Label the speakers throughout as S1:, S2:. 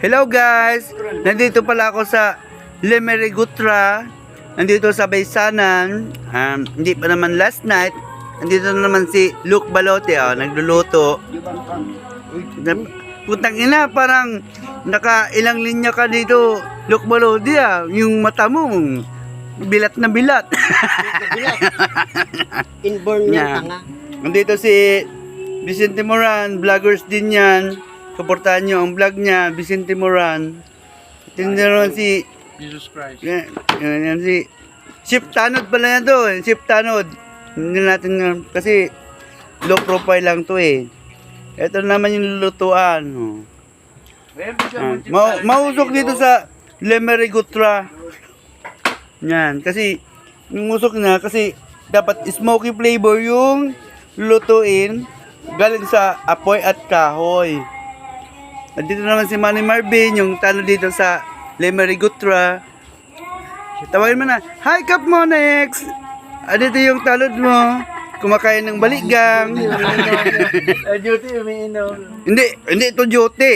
S1: Hello guys! Nandito pala ako sa Lemerigutra. Nandito sa Baysanan. Hindi pa naman last night. Nandito na naman si Luke Balote, nagluluto. Putang ina, parang nakailang linya ka dito, Luke Balote, yung mata mo, bilat na bilat.
S2: Inborn niya tanga.
S1: Nandito si Vicente Moran, vloggers din yan. Suportahan nyo ang vlog niya, Vicente Moran. Ito naman si
S3: Jesus Christ.
S1: yan si Chef Tanod pala yan to, Chef Tanod. Hindi natin kasi low profile lang to Ito naman yung lulutuan. Mausok dito sa Lemerigutra. Yan, kasi yung usok na kasi dapat smoky flavor yung lutuin galing sa apoy at kahoy. At dito naman si Manny Marvin, yung talo dito sa Lemerigutra. Tawagin mo na, "Hi, Kap Monex!" Dito yung talod mo, kumakain ng baligang.
S3: Duty, umiinom.
S1: Hindi ito duty.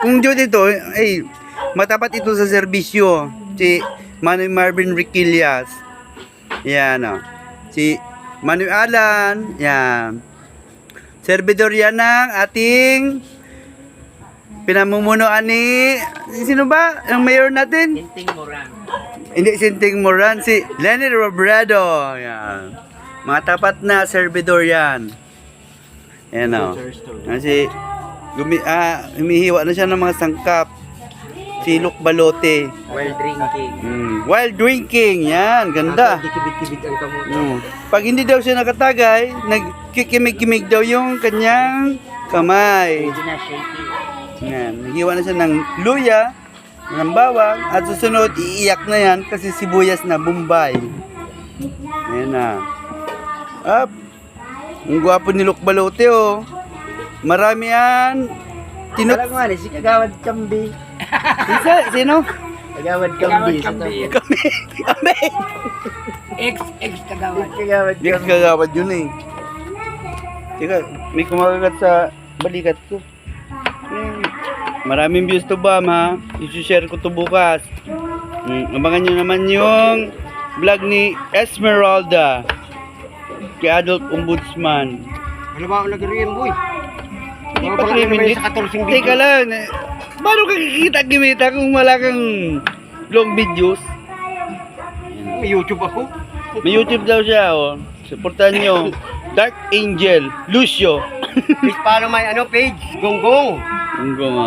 S1: Kung duty ito, ay, matapat ito sa serbisyo. Si Manny Marvin Riquillas. Yan, si Manu Alan, yan. Servidor yan ng ating pinamumunuan ni, sino ba? Ang mayor natin?
S2: Tinting Moran.
S1: Hindi Sinting Moran, si Lenny Robredo. Yan. Mga tapat na servidor yan. Yan Kasi humihiwa na siya ng mga sangkap. Si Luke Balote.
S2: While drinking.
S1: While drinking, yan, ganda.
S2: Kibig-kibig ang kamuto.
S1: Pag hindi daw siya nakatagay, nagkikimig-kimig daw yung kanyang kamay.
S2: Hindi na shaky.
S1: Yan, naghiwa na siya ng luya, ng bawang, at susunod, iiyak na yan kasi sibuyas na Bombay. Ayan na. Ang gwapo ni Luke Balote, Marami yan.
S2: Wala ko nga si Kagawad Kambi.
S1: Sino?
S2: Kagawad Kambi.
S1: Kami.
S2: Ex Kagawad.
S1: Next kagawad yun Teka, may kumakagat sa balikat ko. Maraming views to ba, i-share ko to bukas. Abangan nyo naman yung vlog ni Esmeralda kay Adult Ombudsman.
S2: Wala ba ako nag-ream, boy?
S1: Hindi pa 3 minutes. Teka lang. Paano ka kikita-kimita kung wala kang long videos?
S2: May YouTube ako.
S1: May YouTube daw siya, Supportan nyo. Dark Angel Lucio.
S2: Please follow my page, Gonggong.
S1: Ang